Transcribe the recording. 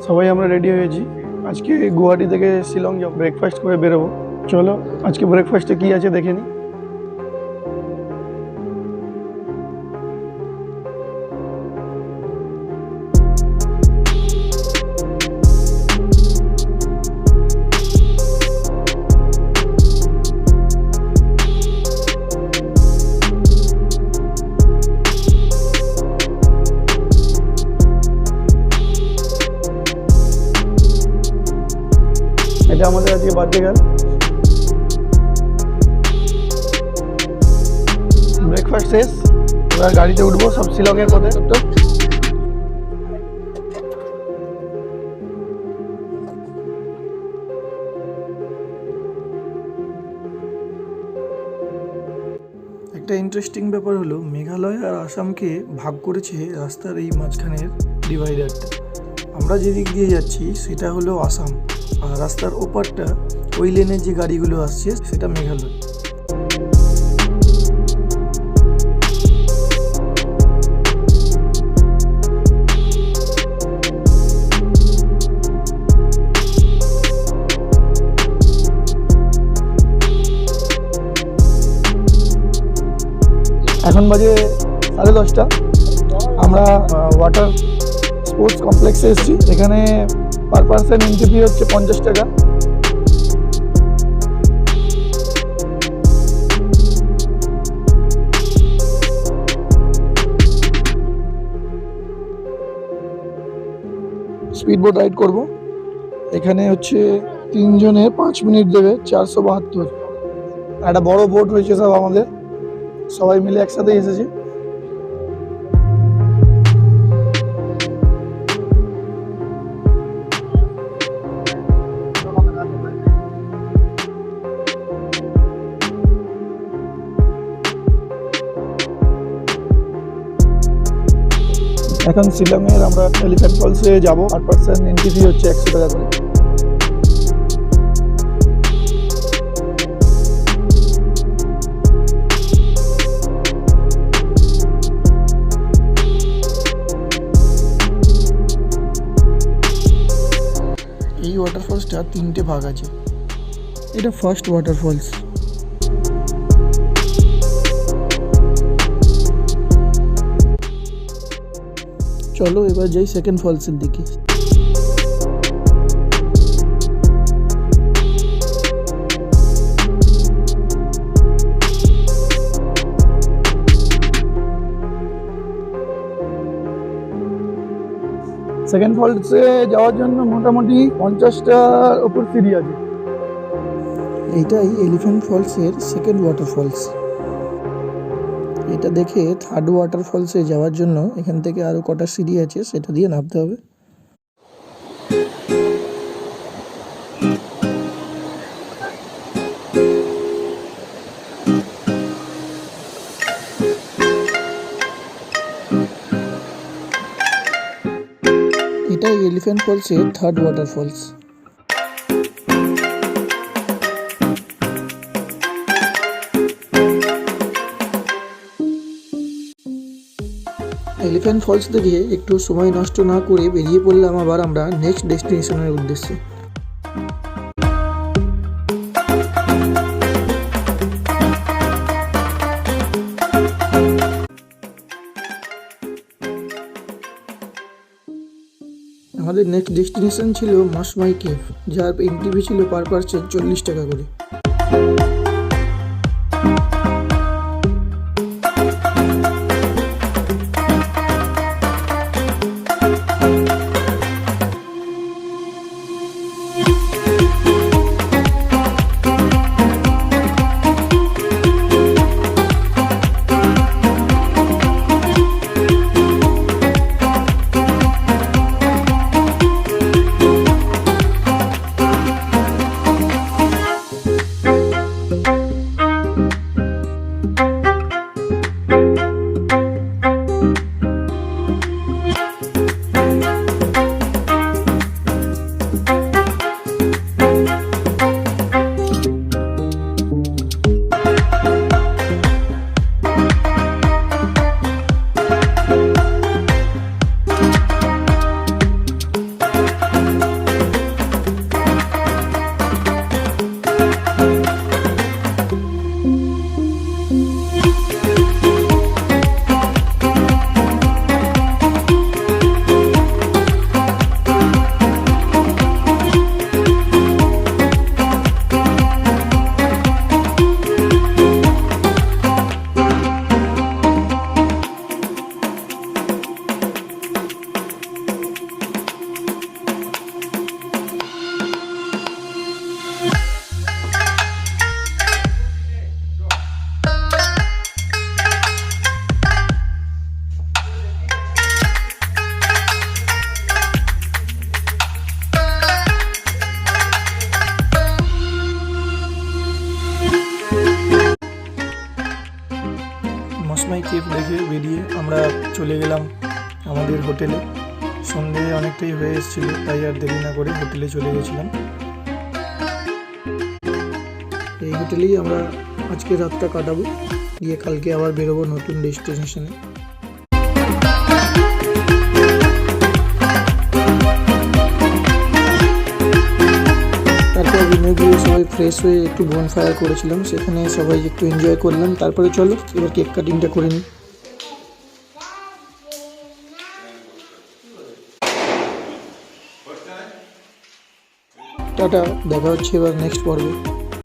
সবাই আমরা রেডি হয়েছি। আজকে গুয়াহাটি থেকে শিলং যাব, ব্রেকফাস্ট করে বেরোবো। চলো আজকে ব্রেকফাস্টে কি আছে দেখে নিই। এটা আমাদের আজকে বার্থডে গার্ল। ব্রেকফাস্ট শেষ, এবার গাড়িতে উঠবো সব শিলংয়ের পথে। একটা ইন্টারেস্টিং ব্যাপার হলো মেঘালয় আর আসামকে ভাগ করেছে রাস্তার এই মাঝখানের ডিভাইডারটা। আমরা যেদিক দিয়ে যাচ্ছি সেটা হলো আসাম, আর রাস্তার ওপারটা ওই লেনের যে গাড়িগুলো আসছে সেটা মেঘালয়। এখন বাজে 10:30। আমরা ওয়াটার স্পোর্টস কমপ্লেক্সে এসেছি। এখানে পার পার্সন এন্ট্রি ফি হচ্ছে 50 টাকা। স্পিড বোট রাইড করব। এখানে হচ্ছে 3 জনের 5 মিনিট দেবে, 472। একটা বড় বোট হয়েছে সব আমাদের, সবাই মিলে একসাথে এসেছি। এখন শিলংয়ের আমরা এলিফ্যান্ট ফলসে যাব। পার পার্সন এন্ট্রি ফি হচ্ছে 100 টাকা করে। এই ওয়াটারফলসটা 3টে ভাগ আছে। এটা ফার্স্ট ওয়াটারফলস। চলো এবার যাই সেকেন্ড ফলসের দিকে। সেকেন্ড ফলসে যাওয়ার জন্য মোটামুটি 50টার উপর সিঁড়ি আছে। এইটাই এলিফ্যান্ট ফলসের সেকেন্ড ওয়াটারফলস। এটা দেখে থার্ড ওয়াটারফলসে যাওয়ার জন্য এখান থেকে আরও কটা সিঁড়ি আছে, সেটা দিয়ে নামতে হবে। এটাই এলিফ্যান্ট ফলসের থার্ড ওয়াটারফলস। এলিফ্যান্ট ফলস থেকে একটু সময় নষ্ট না করে বেরিয়ে পড়লাম আবার আমরা নেক্সট ডেস্টিনেশনের উদ্দেশ্যে। আমাদের নেক্সট ডেস্টিনেশন ছিল মাসমাই কেভ, যার এন্ট্রি ফি ছিল পার পার্সন 40 টাকা করে। চলে গেলাম আমাদের হোটেলে। সন্ধে অনেকটাই হয়ে এসেছিলো, তাই আর দেরি না করে হোটেলে চলে গেছিলাম। এই হোটেলেই আমরা আজকে রাতটা কাটাবো, গিয়ে কালকে আবার বেরোবো নতুন ডেস্টিনেশনে। তারপর রুমে গিয়ে সবাই ফ্রেশ হয়ে একটু বনফায়ার করেছিলাম, সেখানে সবাই একটু এনজয় করলাম। তারপরে চলো এবার কেক কাটিংটা করে নিই। টাটা, দেখা হচ্ছে এবার নেক্সট পর্বে।